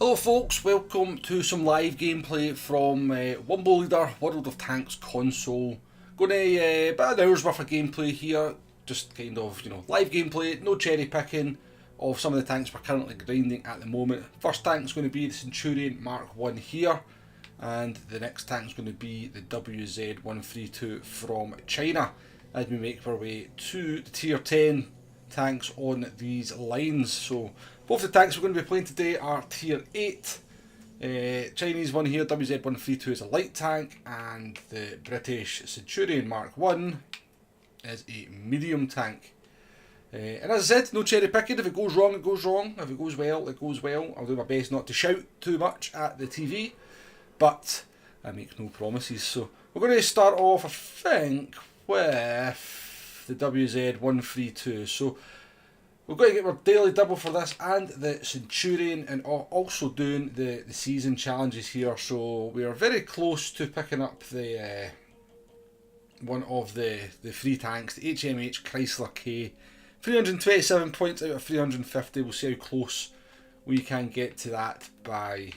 Hello folks, welcome to some live gameplay from Wombleleader World of Tanks console. Going to about an hour's worth of gameplay here, just kind of, live gameplay, no cherry picking of some of the tanks we're currently grinding at the moment. First tank is going to be the Centurion Mrk1 here, and the next tank is going to be the Wz132 from China, as we make our way to the tier 10 tanks on these lines. So both the tanks we're going to be playing today are tier 8. Chinese one here, Wz132, is a light tank, and the British Centurion Mrk1 is a medium tank. And as I said, no cherry picking. If it goes wrong, it goes wrong. If it goes well, it goes well. I'll do my best not to shout too much at the TV, but I make no promises. So we're going to start off, I think, with the Wz132. So we're going to get our daily double for this and the Centurion, and also doing the season challenges here. So we are very close to picking up the one of the free tanks, the HMH Chrysler K. 327 points out of 350. We'll see how close we can get to that by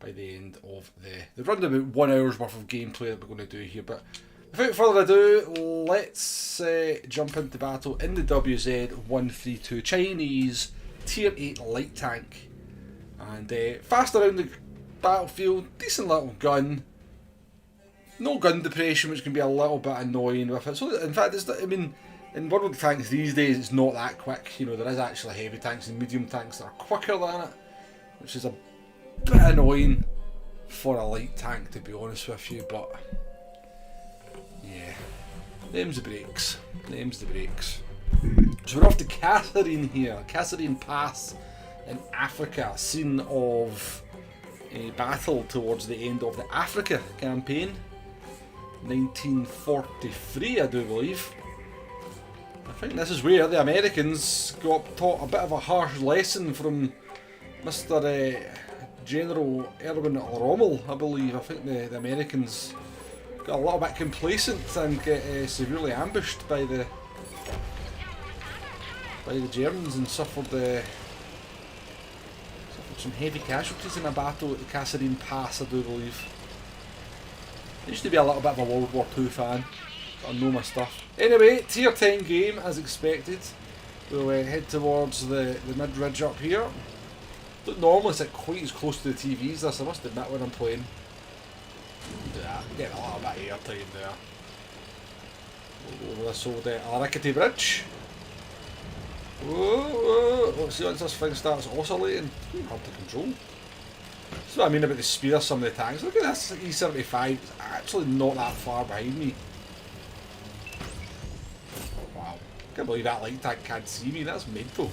the end of the round about 1 hour's worth of gameplay that we're going to do here. But without further ado, let's jump into battle in the Wz132 Chinese tier 8 light tank. And fast around the battlefield, decent little gun. No gun depression, which can be a little bit annoying with it. So in fact, in World of Tanks these days, it's not that quick. There is actually heavy tanks and medium tanks that are quicker than it, which is a bit annoying for a light tank, to be honest with you. But yeah, them's the breaks. Them's the breaks. So we're off to Catherine here, Catherine Pass in Africa, scene of a battle towards the end of the Africa campaign, 1943, I do believe. I think this is where the Americans got taught a bit of a harsh lesson from Mr. General Erwin Rommel, I believe. I think the Americans got a little bit complacent and get severely ambushed by the Germans and suffered some heavy casualties in a battle at the Catherine Pass, I do believe. I used to be a little bit of a World War II fan. I know my stuff. Anyway, tier 10 game as expected. We'll head towards the mid-ridge up here. Don't normally sit quite as close to the TVs this, I must admit, when I'm playing. Yeah, getting a little bit of airtime there. We'll go over this old rickety bridge. Whoa. Let's see once this thing starts oscillating. Hard to control. That's what I mean about the speed of some of the tanks. Look at this E75, it's actually not that far behind me. Wow, I can't believe that light tank can't see me, that's mental.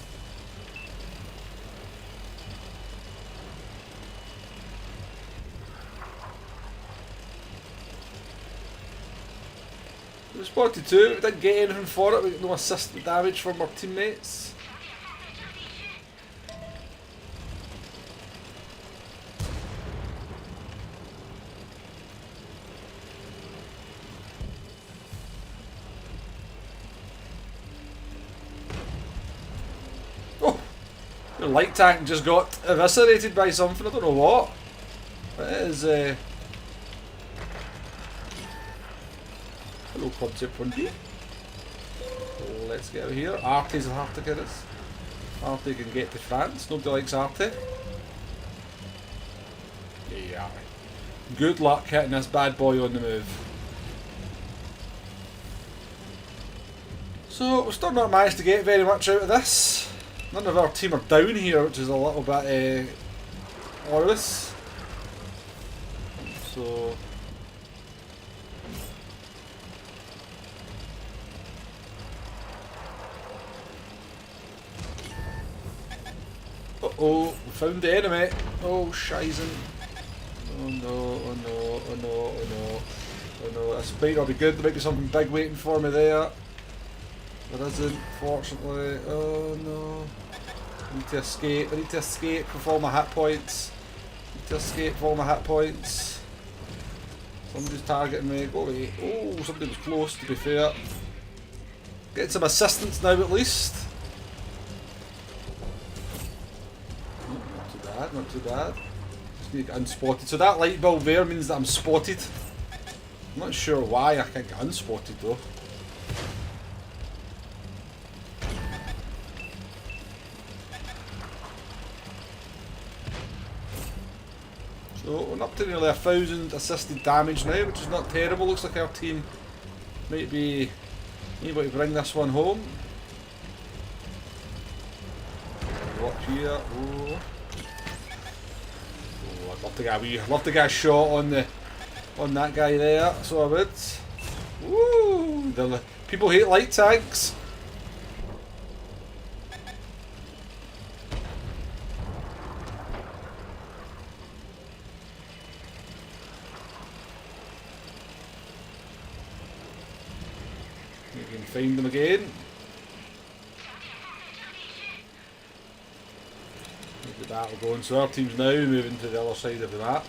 We spotted two, we didn't get anything for it, we got no assistant damage from our teammates. The light tank just got eviscerated by something, I don't know what. But it is hello Concept 1D. Let's get out of here. Arte's will have to get us. Arte can get to France, nobody likes Arte. Yeah. Good luck hitting this bad boy on the move. So we've still not managed to get very much out of this. None of our team are down here, which is a little bit ominous. So uh-oh, we found the enemy. Oh, shizen. Oh no, oh no, oh no, oh no. Oh no, this might not be good. There might be something big waiting for me there. There isn't, fortunately. Oh no. I need to escape. I need to escape with all my hit points. I need to escape with all my hit points. Somebody's targeting me. Go away. Oh, somebody was close, to be fair. Getting some assistance now at least. Not too bad. that, not too bad. Just need to get unspotted. So that light bulb there means that I'm spotted. I'm not sure why I can't get unspotted though. So we're up to nearly 1,000 assisted damage now, which is not terrible. Looks like our team might be able to bring this one home. Up here. Oh. Oh, I'd love to get a shot on that guy there. So I would. Woo! People hate light tanks. You can find them again. The battle going, so our team's now moving to the other side of the map.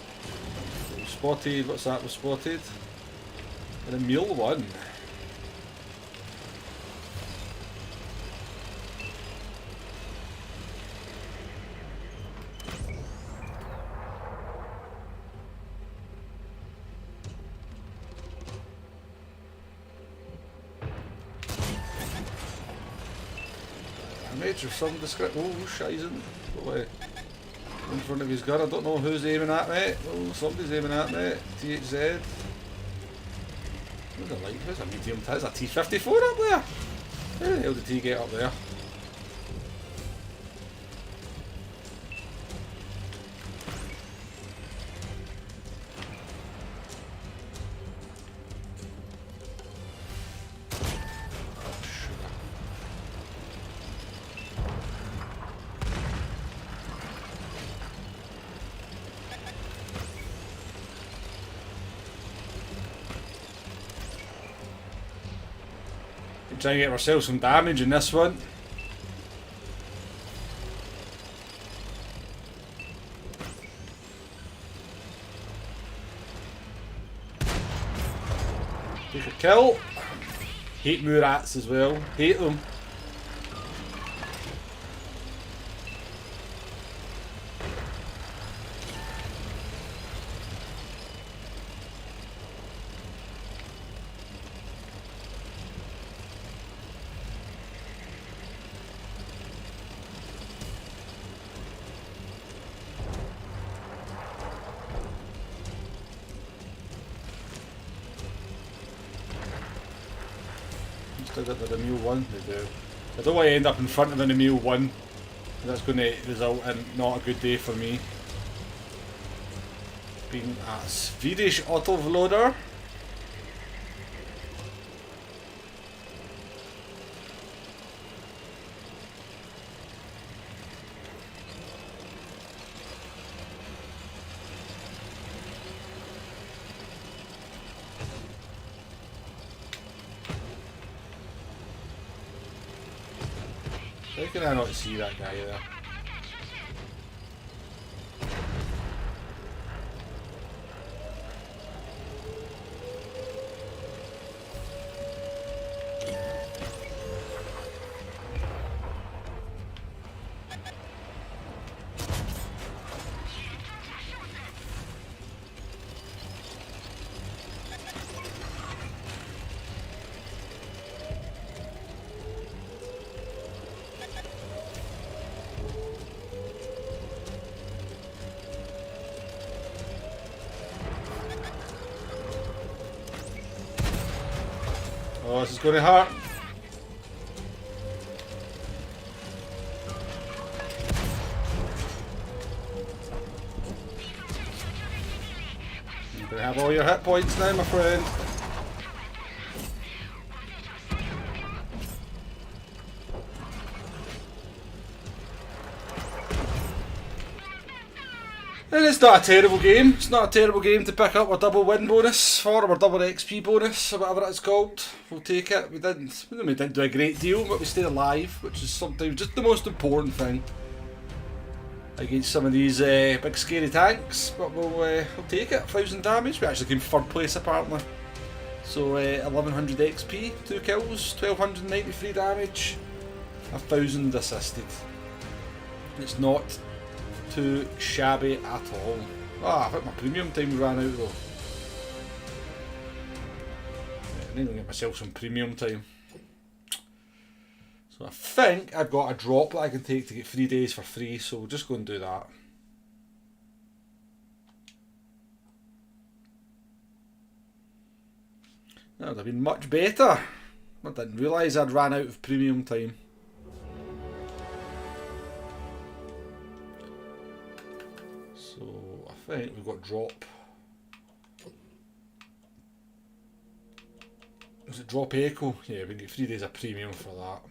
So we've spotted, what's that, we've spotted? And a mule one. Damage or some description. Oh, shizen. Go away. In front of his gun. I don't know who's aiming at me. Oh, somebody's aiming at me. THZ. What's a light? Where's a medium? There's a T54 up there. How the hell did he get up there? Trying to get ourselves some damage in this one. Take a kill. Hate Murats as well. Hate them. Still got the Mule 1, they do. I don't want to end up in front of the Mule 1. That's going to result in not a good day for me. Being a Swedish Autoloader. How can I not see that guy there? Oh, this is going to hurt. You're going to have all your hit points now, my friend. And it's not a terrible game. It's not a terrible game to pick up a double win bonus for, or double XP bonus, or whatever it's called. We'll take it. We didn't do a great deal, but we stayed alive, which is sometimes just the most important thing against some of these big scary tanks. But we'll take it. 1,000 damage. We actually came third place apparently. So 1,100 XP, 2 kills, 1,293 damage, 1,000 assisted. It's not too shabby at all. Ah, I think my premium time ran out though. I need to get myself some premium time. So I think I've got a drop that I can take to get 3 days for free, so we'll just go and do that. That would have been much better. I didn't realise I'd ran out of premium time. So I think we've got drop. Was it drop echo? Yeah, we can get 3 days of premium for that.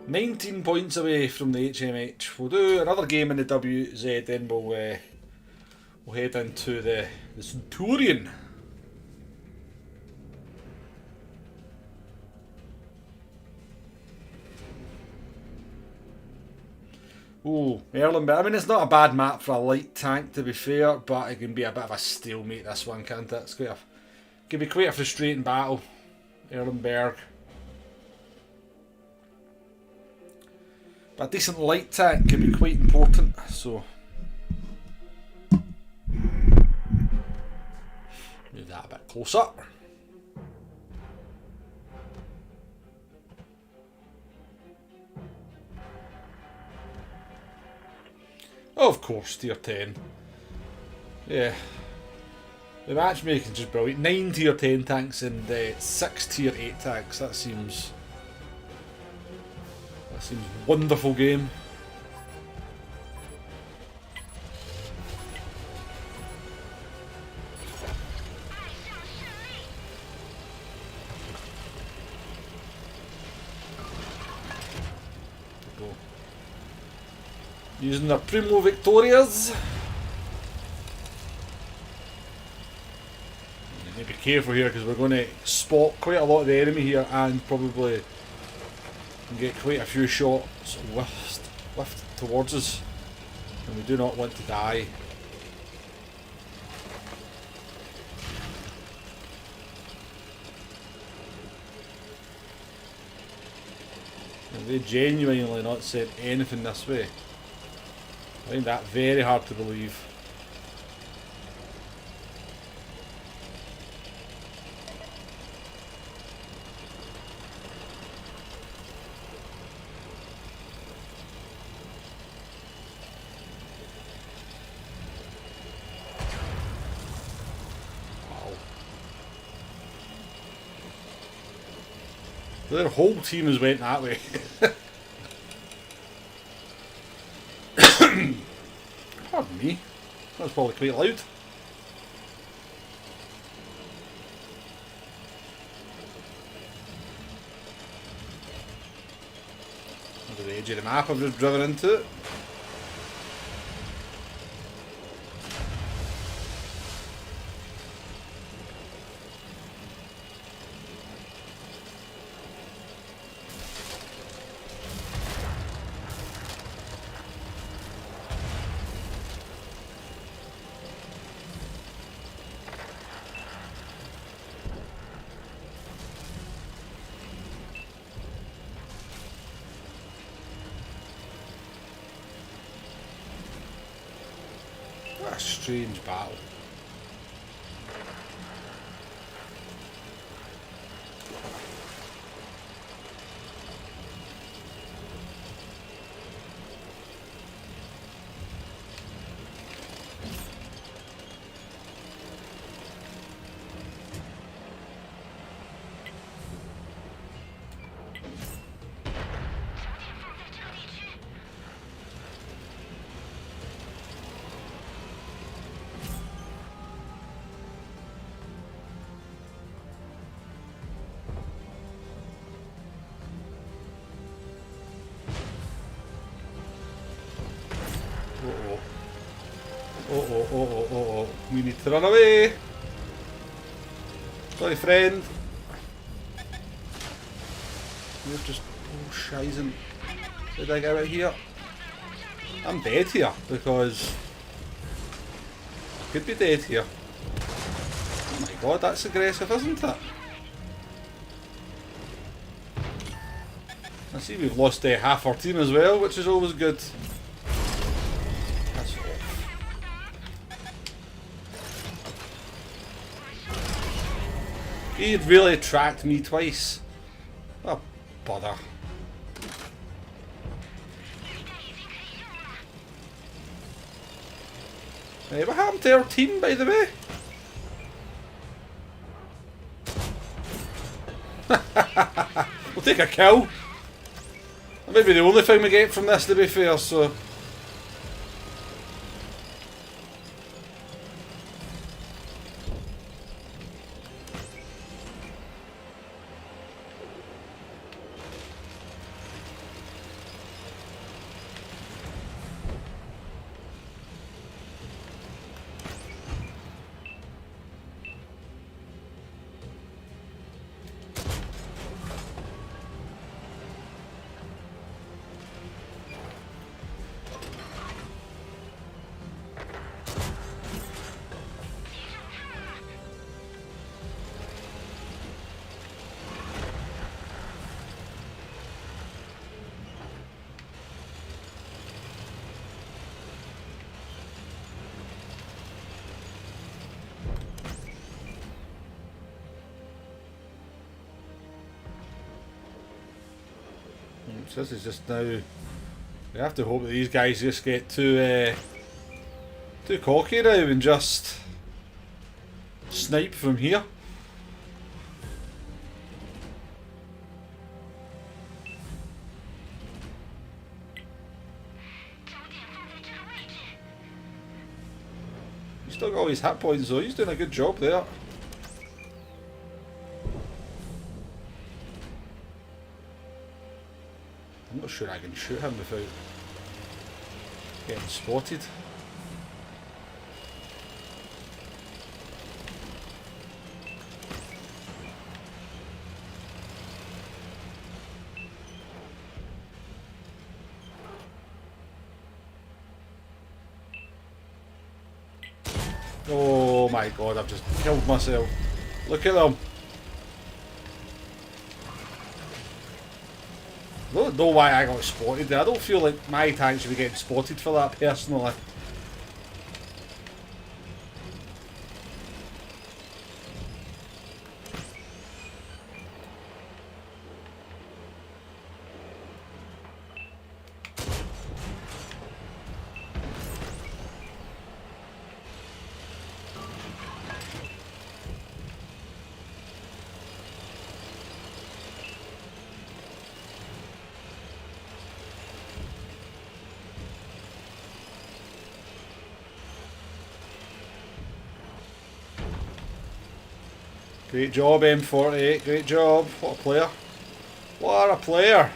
$19 points away from the HMH. We'll do another game in the WZ, then we'll head into the Centurion. Oh, Erlenberg. I mean, it's not a bad map for a light tank, to be fair, but it can be a bit of a stalemate, this one, can't it? It can be quite a frustrating battle, Erlenberg. But a decent light tank can be quite important, so move that a bit closer. Of course, tier 10. Yeah. The matchmaking's just brilliant. 9 tier 10 tanks and 6 tier 8 tanks. That seems wonderful game. Using the Primo Victorias. You need to be careful here because we're going to spot quite a lot of the enemy here and probably get quite a few shots whiffed towards us, and we do not want to die. And they genuinely not said anything this way. I find that very hard to believe. Wow. Their whole team has went that way. Pardon me, that was probably quite loud. Under the edge of the map I've just driven into it. What a strange battle. Oh, we need to run away. Sorry, friend. You're just shizing. Did I get out here? I'm dead here because I could be dead here. Oh my god, that's aggressive, isn't it? I see we've lost half our team as well, which is always good. That's off. He really tracked me twice. Oh, bother. Hey, what happened to our team, by the way? We'll take a kill. That may be the only thing we get from this, to be fair, so... So this is just now. We have to hope that these guys just get too cocky now and just snipe from here. He's still got all his hit points though. He's doing a good job there. I'm not sure I can shoot him without getting spotted. Oh my god, I've just killed myself. Look at them. I don't know why I got spotted there. I don't feel like my tank should be getting spotted for that personally. Great job, M48. Great job. What a player. What a player.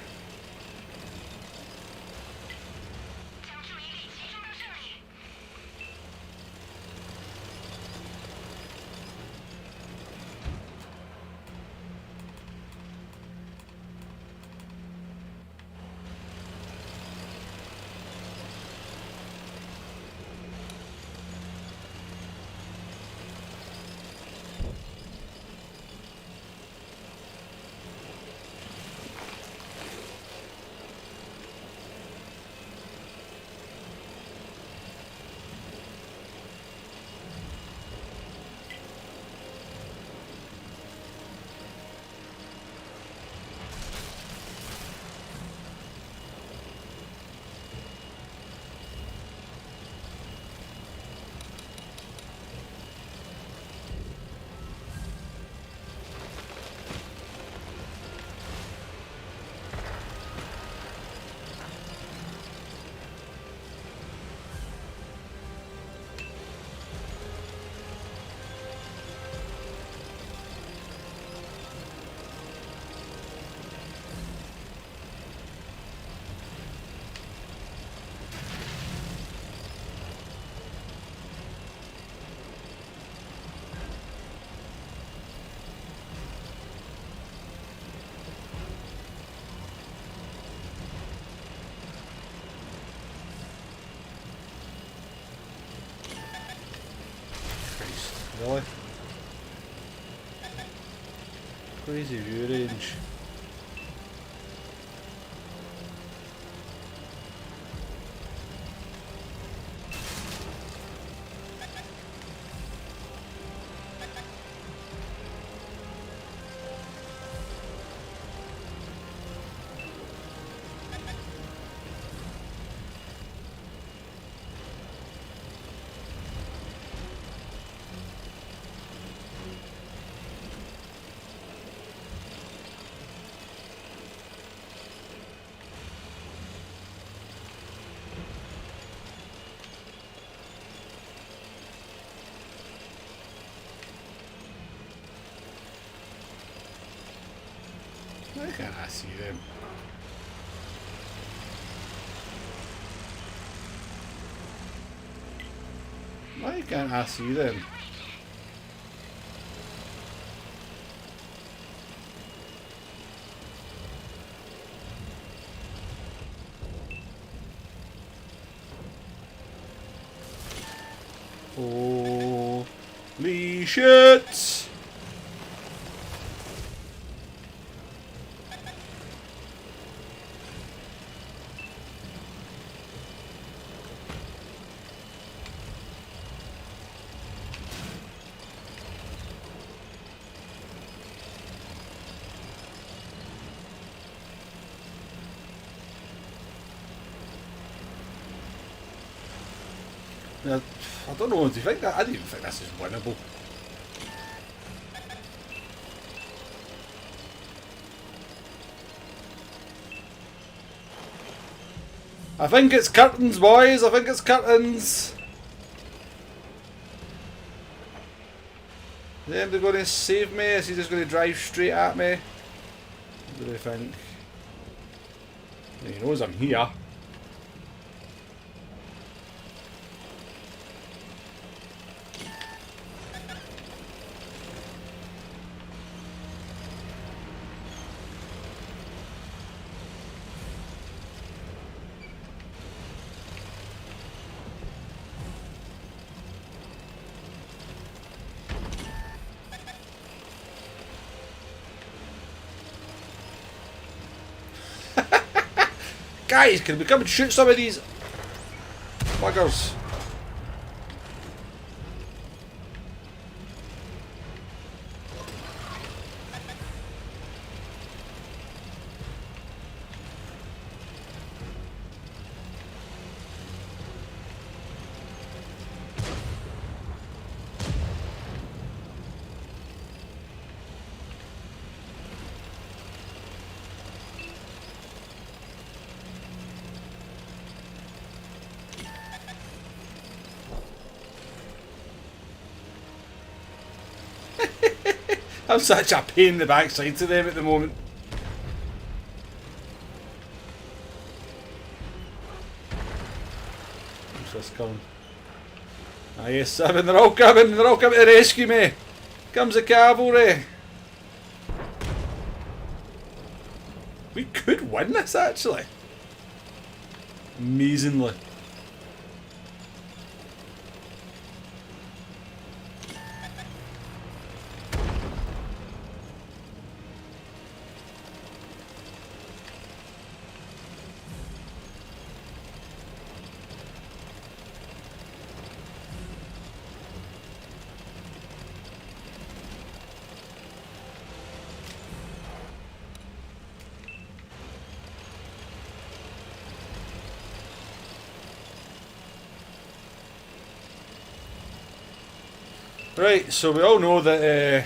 Really? Crazy view range. Why can't I see them? Why can't I see them? Holy shit! I don't know, do you think that? I don't even think this is winnable. I think it's curtains, boys. I think it's curtains. Is anybody going to save me? Is he just going to drive straight at me? What do they think? He knows I'm here. Guys, can we come and shoot some of these buggers? I'm such a pain in the backside to them at the moment. What's this coming? Ah yes, 7, they're all coming to rescue me. Comes the cavalry. We could win this actually. Amazingly. Right, so we all know that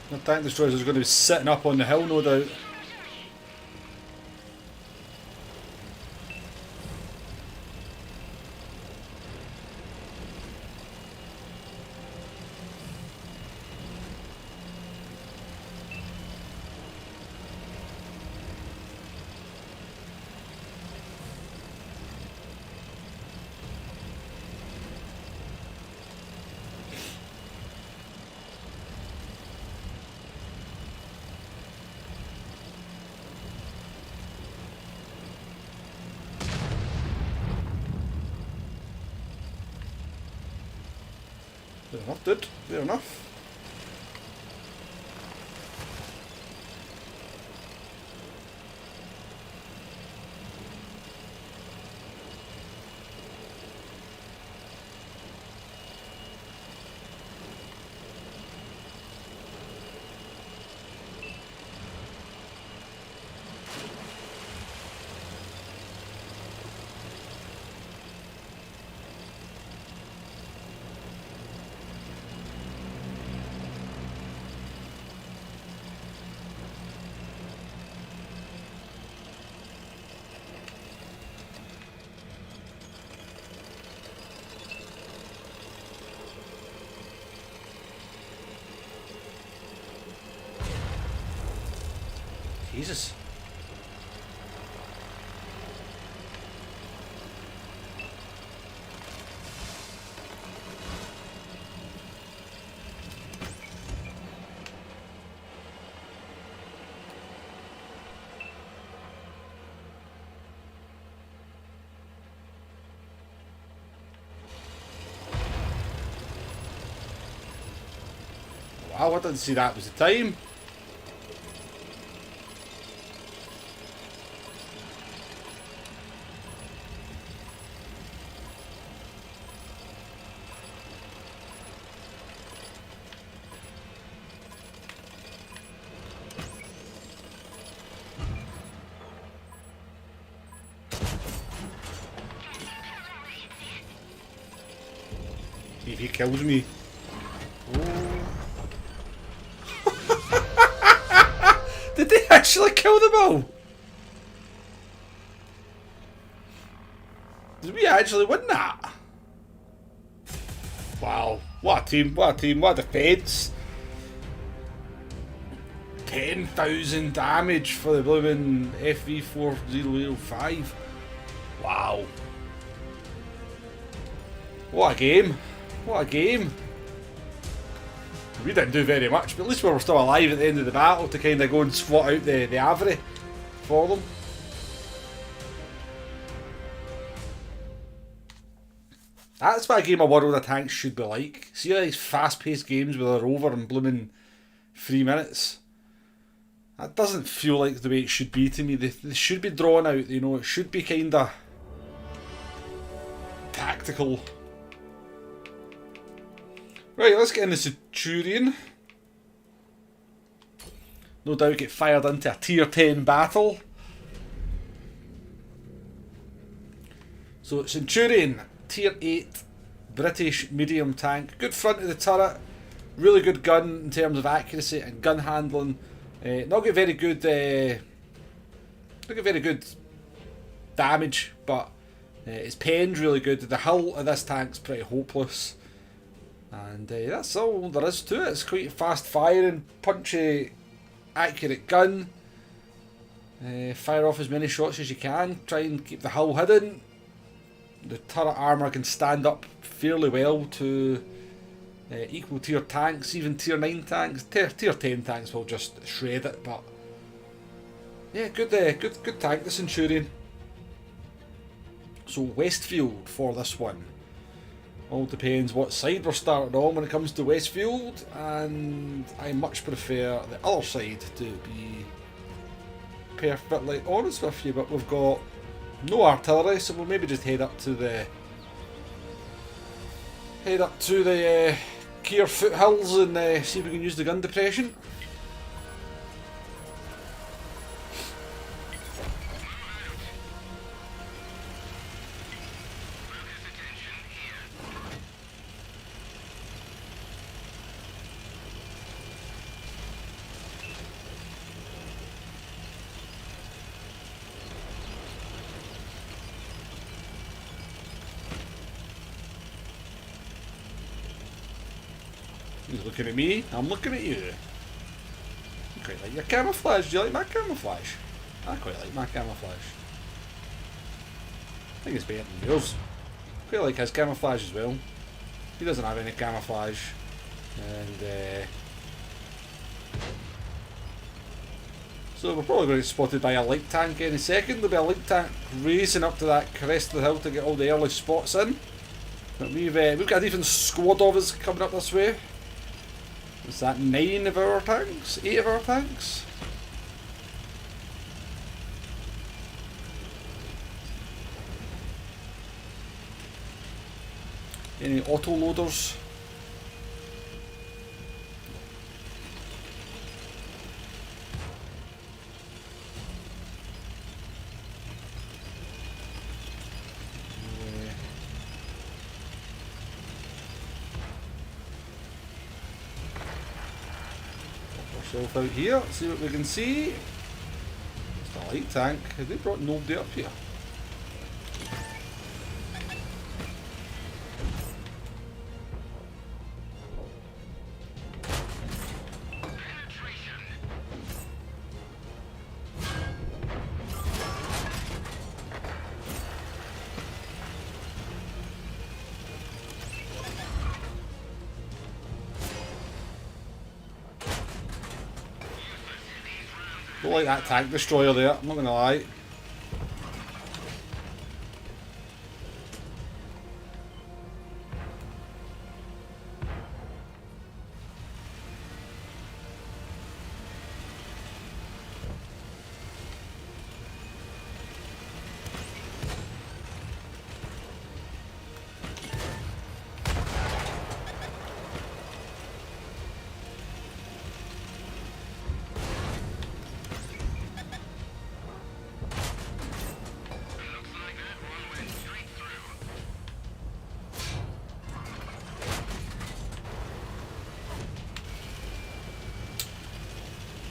the tank destroyers is going to be sitting up on the hill, no doubt. Fair enough, dude. Fair enough. Jesus. Wow, I didn't see that was the time. If he kills me. Did they actually kill them all? Did we actually win that? Wow, what a team, what a team, what a defence. 10,000 damage for the blooming FV4005. Wow. What a game. What a game. We didn't do very much, but at least we were still alive at the end of the battle to kind of go and swat out the Avary for them. That's what a game of World of Tanks should be like. See these fast-paced games where they're over in blooming 3 minutes? That doesn't feel like the way it should be to me. They should be drawn out, you know, it should be kind of tactical. Right, let's get in the Centurion. No doubt get fired into a tier 10 battle. So Centurion, tier 8, British medium tank. Good front of the turret, really good gun in terms of accuracy and gun handling. Not get very good damage, but its pen's really good. The hull of this tank's pretty hopeless. And that's all there is to it. It's quite fast firing, punchy, accurate gun. Fire off as many shots as you can. Try and keep the hull hidden. The turret armour can stand up fairly well to equal tier tanks, even tier 9 tanks. Tier 10 tanks will just shred it, but yeah, good tank, the Centurion. So Westfield for this one. All depends what side we're starting on when it comes to Westfield, and I much prefer the other side, to be perfectly honest with you, but we've got no artillery, so we'll maybe just head up to the Kier foothills and see if we can use the gun depression. He's looking at me, I'm looking at you. I quite like your camouflage. Do you like my camouflage? I quite like my camouflage. I think it's better than yours. I quite like his camouflage as well. He doesn't have any camouflage. And so we're probably going to get spotted by a light tank any second. There'll be a light tank racing up to that crest of the hill to get all the early spots in. But we've got a different squad of us coming up this way. Is that 9 of our tanks? 8 of our tanks? Any auto loaders? Out here, see what we can see. It's a light tank. Have they brought nobody up here? Don't like that tank destroyer there, I'm not gonna lie.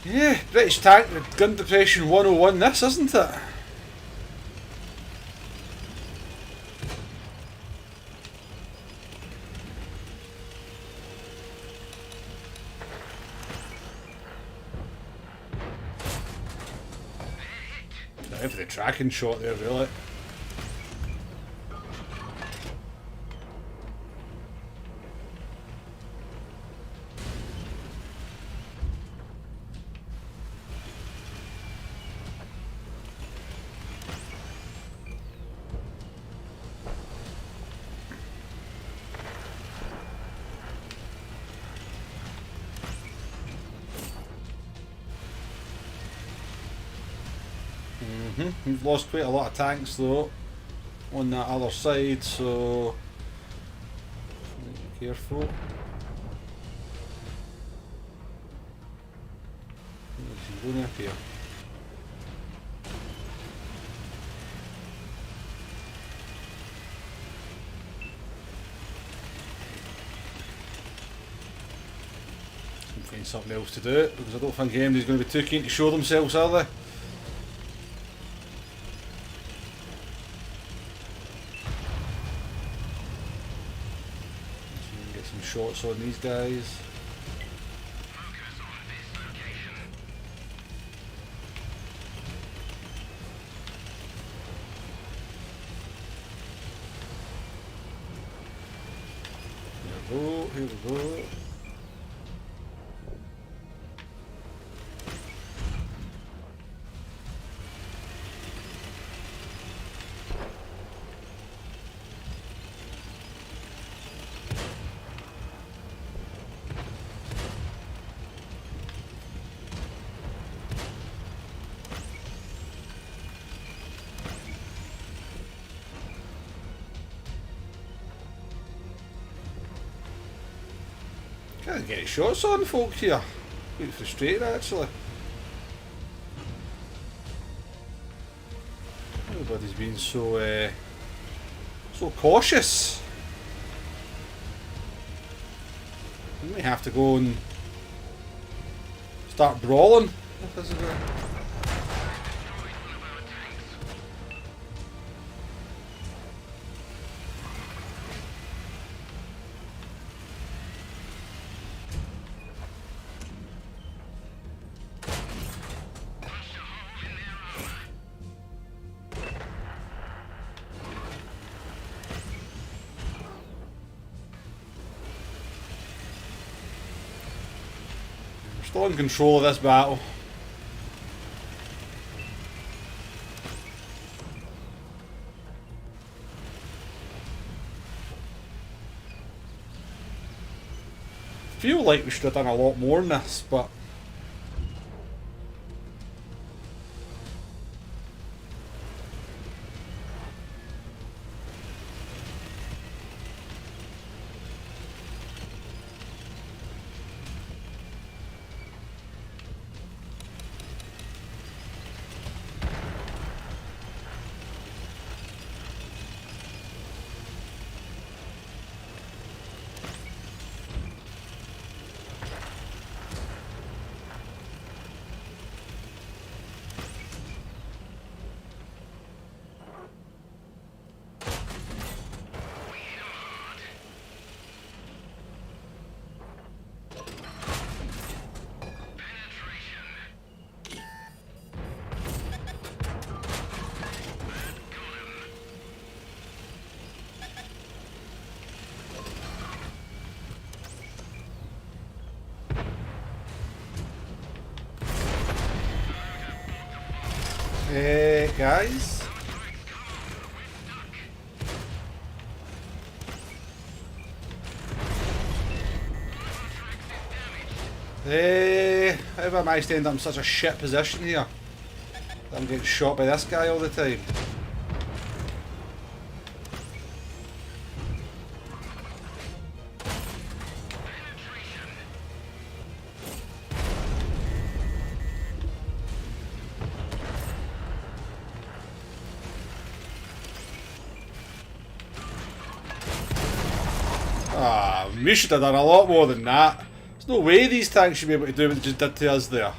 Yeah, British tank with gun depression 101 this, isn't it? Time for the tracking shot there, really. We've lost quite a lot of tanks though on that other side, so be careful. Where's he going up here? Find something else to do because I don't think anybody's going to be too keen to show themselves, are they? Shots on these guys. Here we go, here we go. Can't get any shots on folk here. Quite frustrated actually. Everybody's been so cautious. We may have to go and start brawling. Still in control of this battle. I feel like we should have done a lot more in this, but Guys. How have I managed to end up in such a shit position here? I'm getting shot by this guy all the time. Ah, we should have done a lot more than that. There's no way these tanks should be able to do what they just did to us there.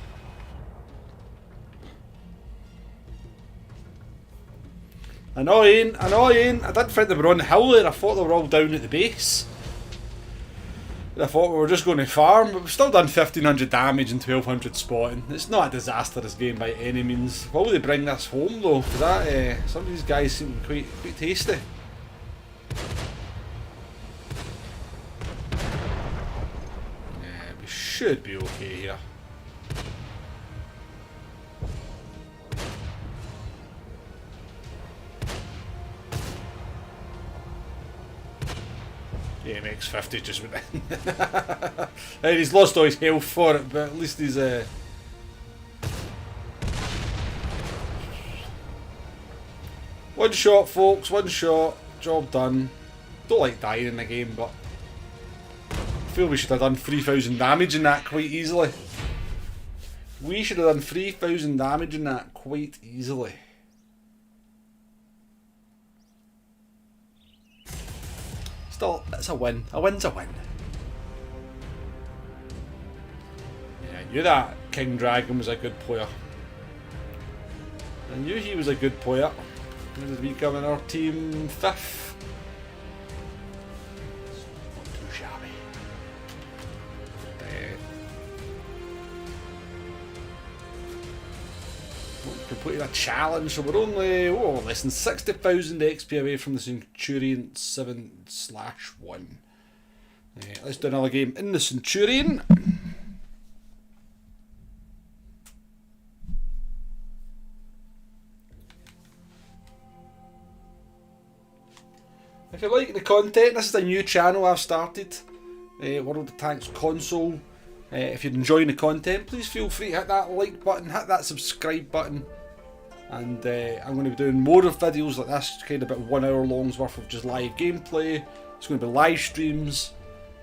Annoying, annoying. I didn't think they were on the hill there. I thought they were all down at the base. I thought we were just going to farm, but we've still done 1500 damage and 1200 spotting. It's not a disastrous game by any means. Will they bring this home though? Because that, some of these guys seem quite tasty. Yeah, we should be okay here. Yeah, MX50 just went in. And he's lost all his health for it, but at least he's one shot, folks, one shot, job done. Don't like dying in the game, but I feel we should have done 3000 damage in that quite easily. We should have done 3000 damage in that quite easily. Still, it's a win. A win's a win. Yeah, I knew that King Dragon was a good player. I knew he was a good player. When did we come in our team? 5th. Not too shabby. Completed a challenge, so we're only less than 60,000 XP away from the Centurion 7/1. Let's do another game in the Centurion. If you're liking the content, this is a new channel I've started, World of Tanks console. If you're enjoying the content, please feel free to hit that like button, hit that subscribe button, and I'm going to be doing more of videos like this, kind of about 1 hour long's worth of just live gameplay. It's going to be live streams,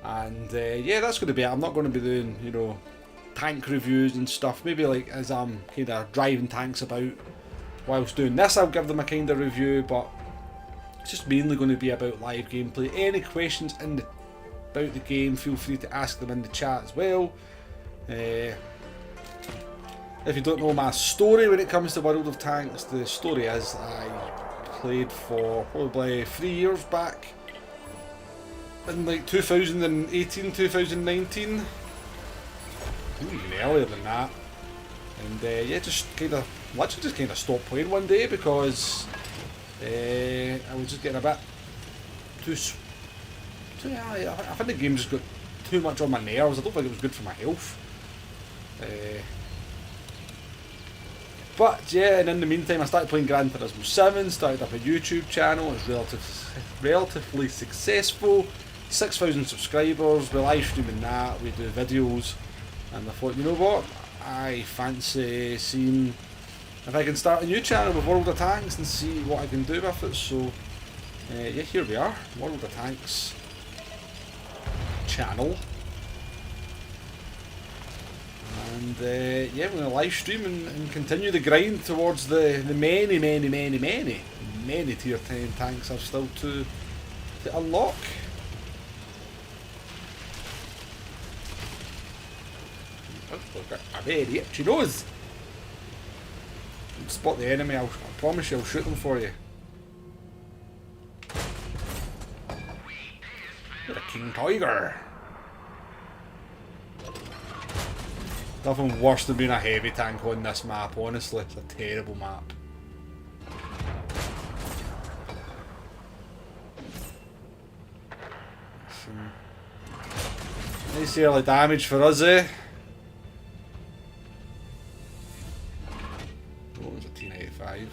and yeah, that's going to be it. I'm not going to be doing, you know, tank reviews and stuff. Maybe like as I'm kind of driving tanks about whilst doing this, I'll give them a kind of review, but it's just mainly going to be about live gameplay. Any questions about the game, feel free to ask them in the chat as well. If you don't know my story when it comes to World of Tanks, the story is I played for probably 3 years back in like 2018, 2019, even earlier than that, and yeah, just kind of literally just kind of stopped playing one day because I was just getting a bit too. I think the game just got too much on my nerves. I don't think it was good for my health. But yeah, and in the meantime I started playing Gran Turismo 7, started up a YouTube channel. It's relatively successful. 6,000 subscribers, we're live streaming that, we do videos, and I thought, you know what, I fancy seeing if I can start a new channel with World of Tanks and see what I can do with it. So yeah, here we are, World of Tanks channel, and yeah, we're going to live stream and continue the grind towards the many tier 10 tanks I've still to unlock. Look at a very itchy nose. Spot the enemy, I promise you I'll shoot them for you. You're a King Tiger. Nothing worse than being a heavy tank on this map, honestly. It's a terrible map. Nice early damage for us, eh? there's a T95.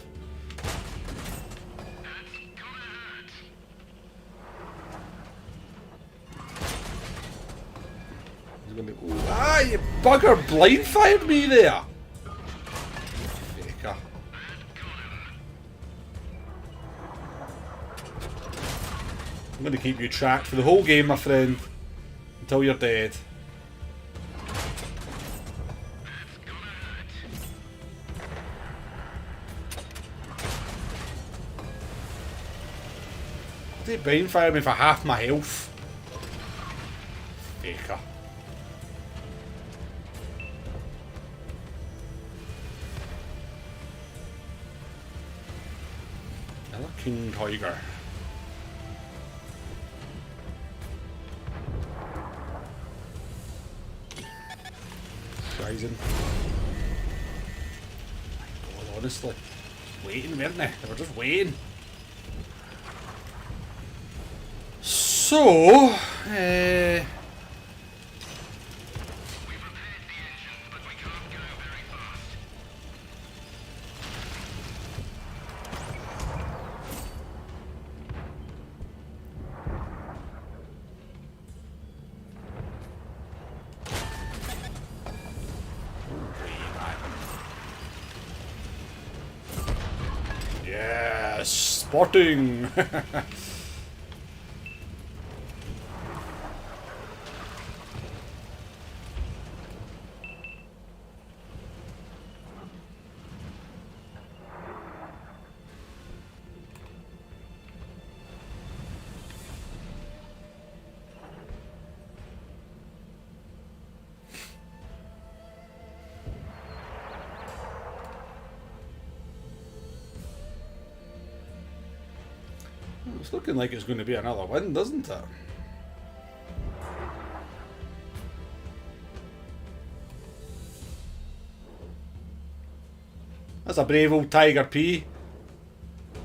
He's gonna be, oh, ah, you bugger blind fired me there! Faker. I'm gonna keep you tracked for the whole game, my friend. Until you're dead. They brain fire me for half my health. Faker. Another King Tiger. Rising. My God, honestly. Waiting, weren't they? They were just waiting. So, yes, spotting. It's looking like it's going to be another win, doesn't it? That's a brave old Tiger P.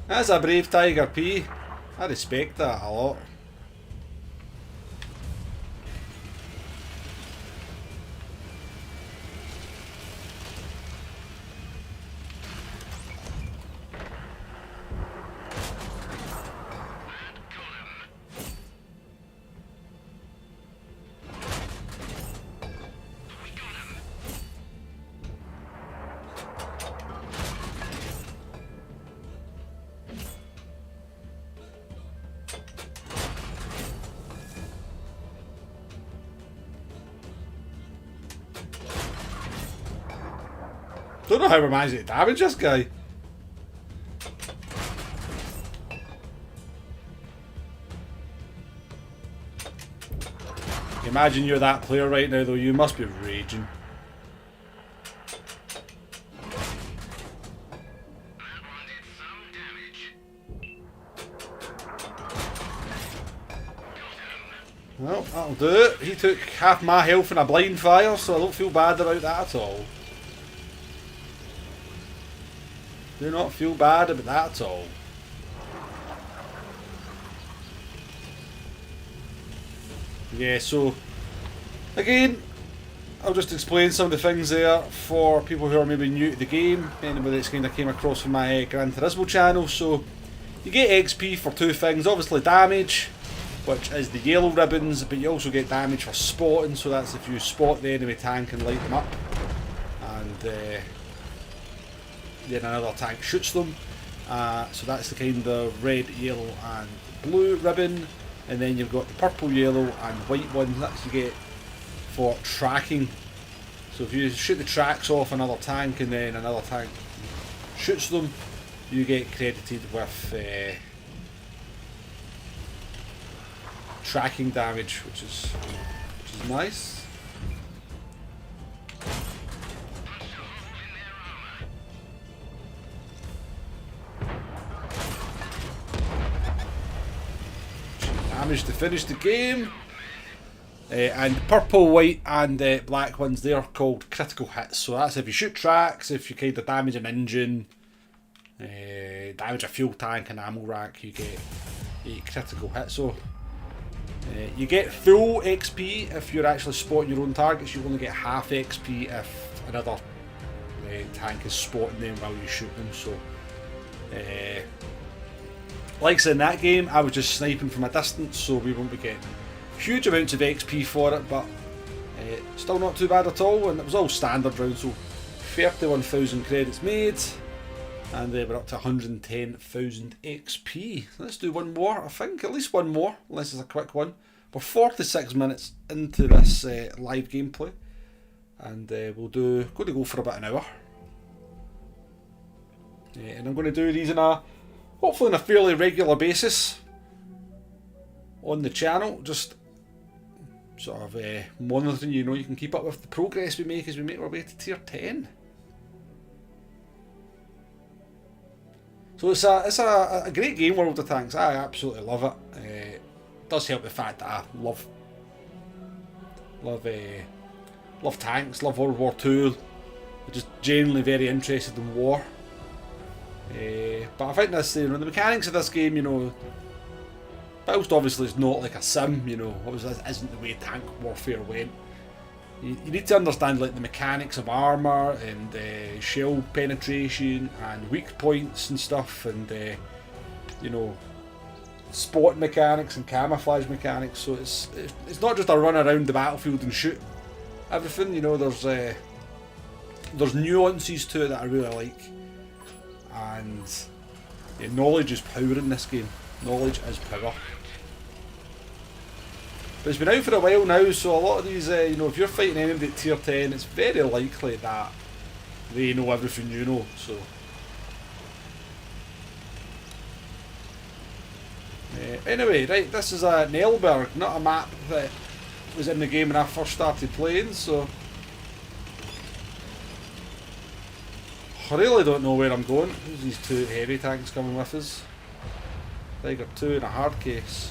That's a brave Tiger P. I respect that a lot. Don't know how we're managing to damage this guy. Imagine you're that player right now though, you must be raging. Well, that'll do it. He took half my health in a blind fire, so I don't feel bad about that at all. Do not feel bad about that at all. Yeah, so again, I'll just explain some of the things there for people who are maybe new to the game, anybody that's kind of came across from my Gran Turismo channel. So you get XP for two things, obviously damage, which is the yellow ribbons, but you also get damage for spotting, so that's if you spot the enemy tank and light them up, and then another tank shoots them. So that's the kind of red, yellow and blue ribbon, and then you've got the purple, yellow and white ones. That's you get for tracking. So if you shoot the tracks off another tank and then another tank shoots them, you get credited with tracking damage, which is nice. Damage to finish the game. And purple, white and black ones, they're called critical hits. So that's if you shoot tracks, if you kind of damage an engine, damage a fuel tank and ammo rack, you get a critical hit. So you get full XP if you're actually spotting your own targets. You only get half XP if another the tank is spotting them while you shoot them. So, like I said, in that game, I was just sniping from a distance, so we won't be getting huge amounts of XP for it, but still not too bad at all. And it was all standard round, so 31,000 credits made, and we're up to 110,000 XP. Let's do one more, I think, at least one more, unless it's a quick one. We're 46 minutes into this live gameplay, and we'll going to go for about an hour. And I'm going to do these hopefully on a fairly regular basis on the channel, just sort of monitoring, you know, you can keep up with the progress we make as we make our way to tier 10. So it's a great game, World of Tanks. I absolutely love it. It does help the fact that I love tanks, love World War II. I'm just genuinely very interested in war. But I think this, you know, the mechanics of this game, you know, whilst obviously it's not like a sim, you know, obviously this isn't the way tank warfare went. You need to understand like the mechanics of armour and shell penetration and weak points and stuff, and you know, spot mechanics and camouflage mechanics. So it's not just a run around the battlefield and shoot everything. You know, there's nuances to it that I really like, and yeah, knowledge is power in this game. Knowledge is power. But it's been out for a while now, so a lot of these, you know, if you're fighting enemy at tier 10, it's very likely that they know everything you know. So anyway, right, this is a Nelberg, not a map that was in the game when I first started playing, so I really don't know where I'm going. There's these two heavy tanks coming with us. Tiger 2 in a hard case.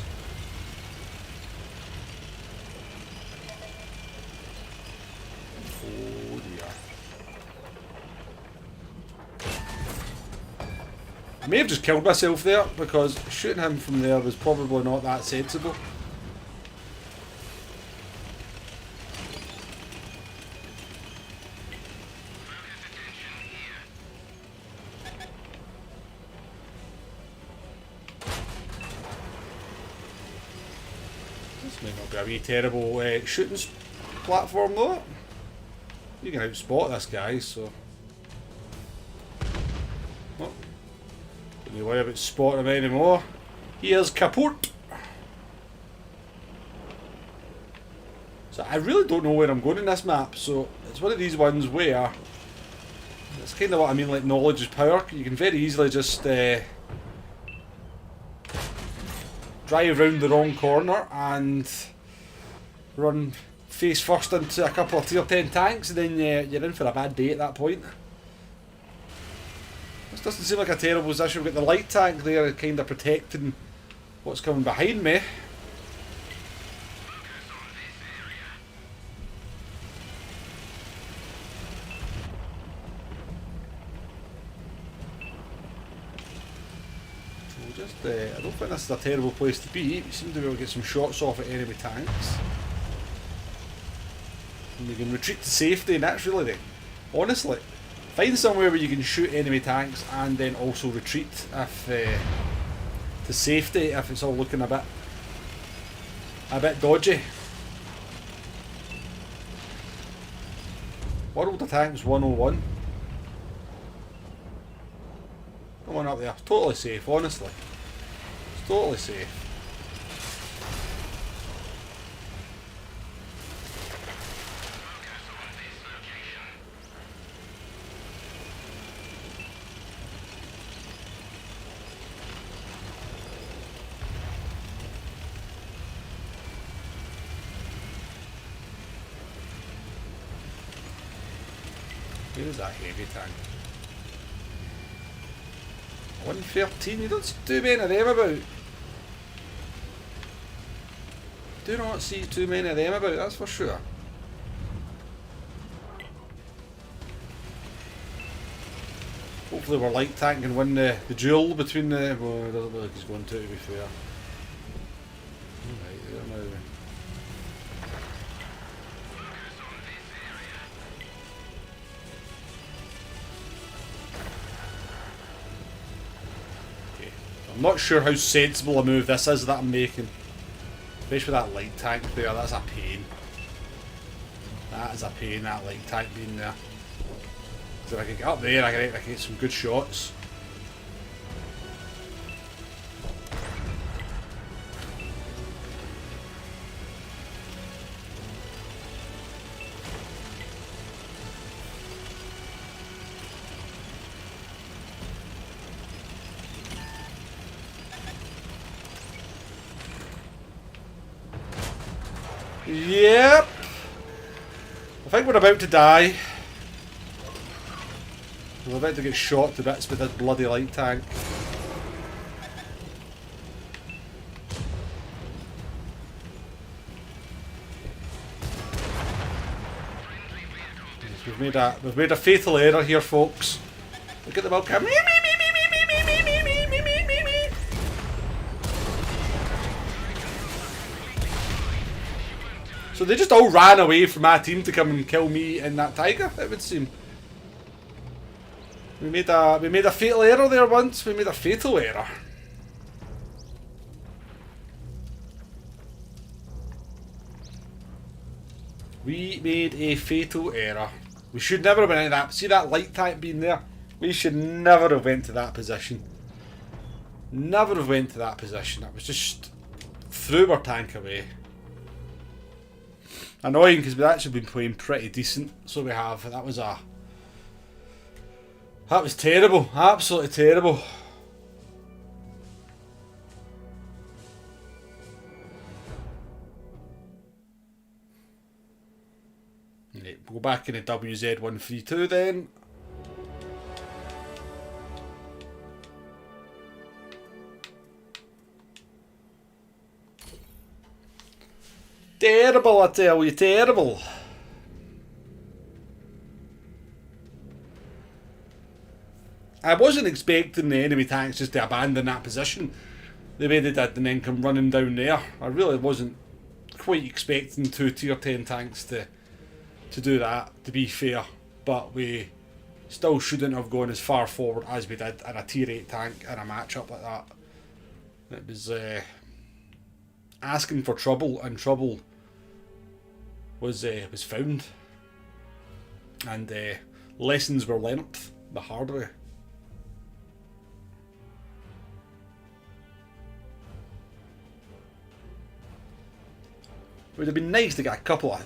Oh dear. I may have just killed myself there because shooting him from there was probably not that sensible. This may not be a wee terrible shooting platform though. You can outspot this guy, so. Oh. Don't you worry about spotting him anymore. Here's kaput. So I really don't know where I'm going in this map, so it's one of these ones where it's kind of what I mean, like knowledge is power. You can very easily just drive round the wrong corner and run face first into a couple of tier 10 tanks, and then you're in for a bad day at that point. This doesn't seem like a terrible position. We've got the light tank there kind of protecting what's coming behind me. So just, I don't think this is a terrible place to be. We seem to be able to get some shots off at enemy tanks. And you can retreat to safety, and that's really honestly, find somewhere where you can shoot enemy tanks and then also retreat if to safety if it's all looking a bit dodgy. World of Tanks 101. Come on up there. Totally safe, honestly. It's totally safe. Where's that heavy tank? 113, you don't see too many of them about. Do not see too many of them about, that's for sure. Hopefully we're light tank can win the duel between the... Well, it doesn't look like he's going to be fair. Right there now. I'm not sure how sensible a move this is that I'm making. Especially with that light tank there, that's a pain. That is a pain, that light tank being there. So if I can get up there, I can get some good shots. Yep. I think we're about to die. We're about to get shot to bits with this bloody light tank. We've made a fatal error here, folks. Look at the milk cam. So they just all ran away from my team to come and kill me and that tiger, it would seem. We made a fatal error there once. We made a fatal error. We made a fatal error. We should never have been in that. See that light tank being there? We should never have went to that position. Never have went to that position. That was just threw our tank away. Annoying because we've actually been playing pretty decent. So we have. That was terrible. Absolutely terrible. Right, we'll go back into Wz132 then. Terrible, I tell you, terrible. I wasn't expecting the enemy tanks just to abandon that position the way they did and then come running down there. I really wasn't quite expecting two tier 10 tanks to do that, to be fair. But we still shouldn't have gone as far forward as we did in a tier 8 tank in a matchup like that. It was asking for trouble, and trouble was found. And lessons were learnt the hard way. It would have been nice to get a couple of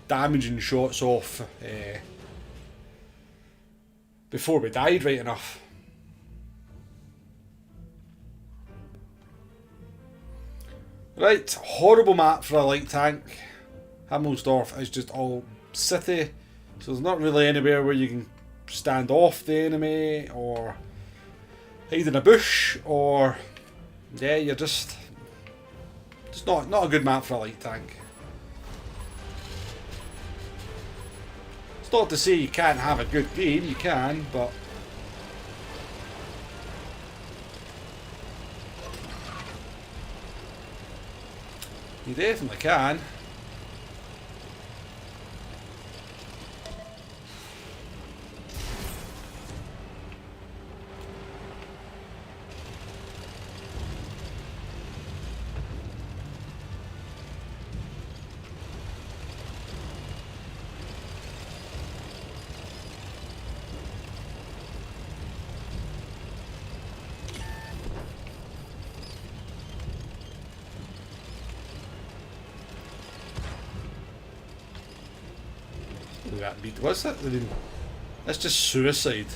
damaging shots off before we died, right enough. Right, horrible map for a light tank. Himmelsdorf is just all city, so there's not really anywhere where you can stand off the enemy or hide in a bush, or yeah, you're just not a good map for a light tank. It's not to say you can't have a good game, you can, but you definitely can. That beat, what's that? That's just suicide.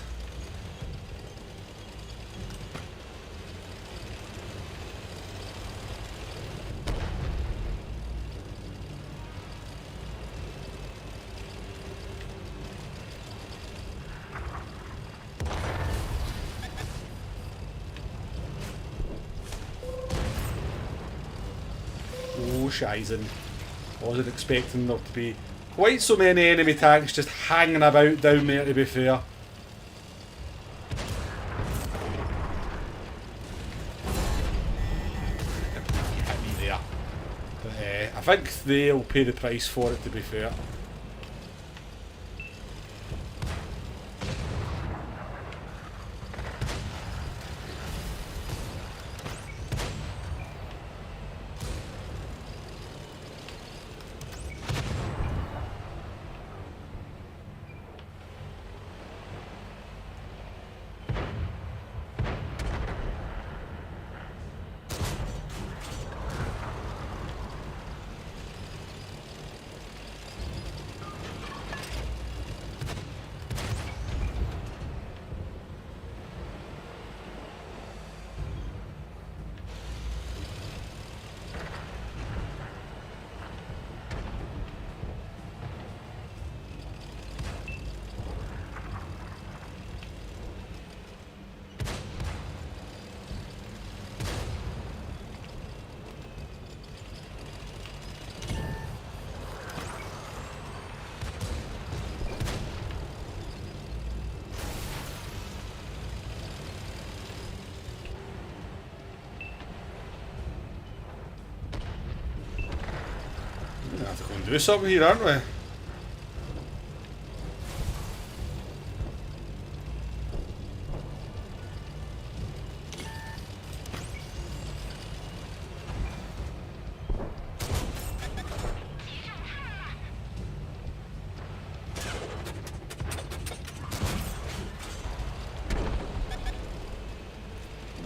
Oh, Shizen. Wasn't expecting there to be quite so many enemy tanks just hanging about down there, to be fair. You hit me there. But I think they'll pay the price for it, to be fair. Going to do something here, aren't we?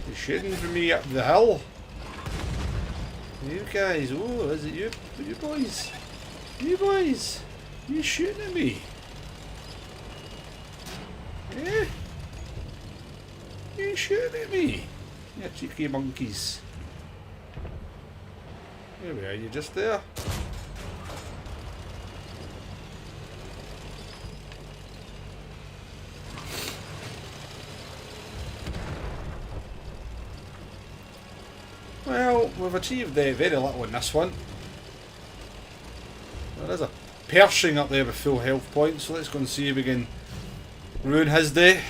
They're shooting for me up the hill. You guys, oh, is it you? You boys? You boys? You shooting at me? Eh? You shooting at me? You cheeky monkeys. There we are, you just there. Well, we've achieved very little in this one. There is a Pershing up there with full health points, so let's go and see if we can ruin his day.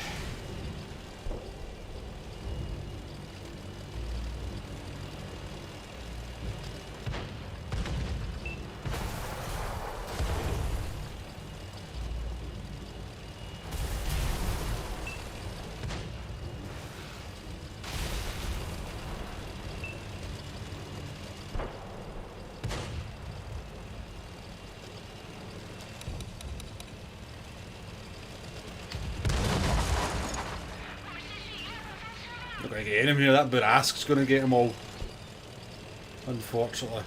Not going to get him here, that Burask's going to get them all. Unfortunately.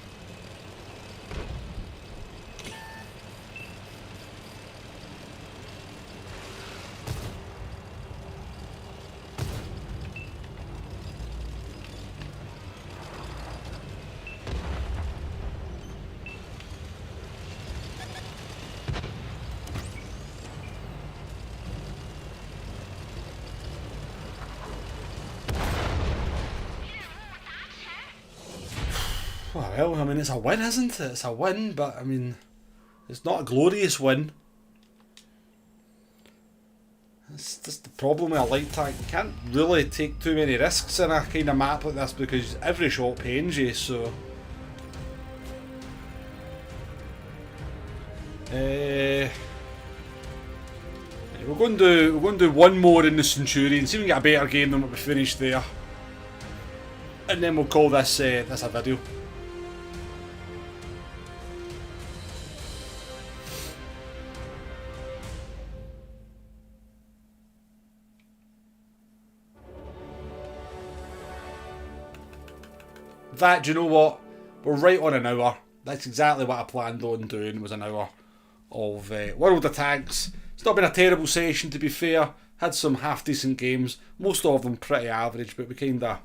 Well, I mean, it's a win, isn't it? It's a win, but I mean, it's not a glorious win. It's just the problem with a light tank. You can't really take too many risks in a kind of map like this because every shot pains you, so... we're going to do one more in the Centurion, see if we can get a better game than what we finished there. And then we'll call this, this a video. That, do you know what? We're right on an hour. That's exactly what I planned on doing, was an hour of World of Tanks. It's not been a terrible session, to be fair. Had some half decent games. Most of them pretty average, but we kinda...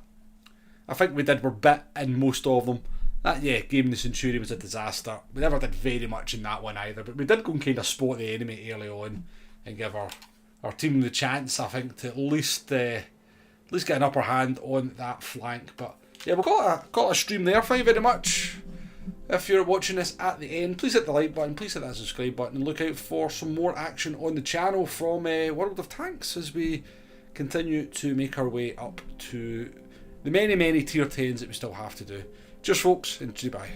I think we did our bit in most of them. That, yeah, game in the Centurion was a disaster. We never did very much in that one either, but we did go and kind of spot the enemy early on and give our team the chance, I think, to at least get an upper hand on that flank. But yeah, we've got a stream there. Thank you very much. If you're watching this at the end, please hit the like button, please hit that subscribe button, and look out for some more action on the channel from World of Tanks as we continue to make our way up to the many tier 10s that we still have to do. Cheers folks, and goodbye.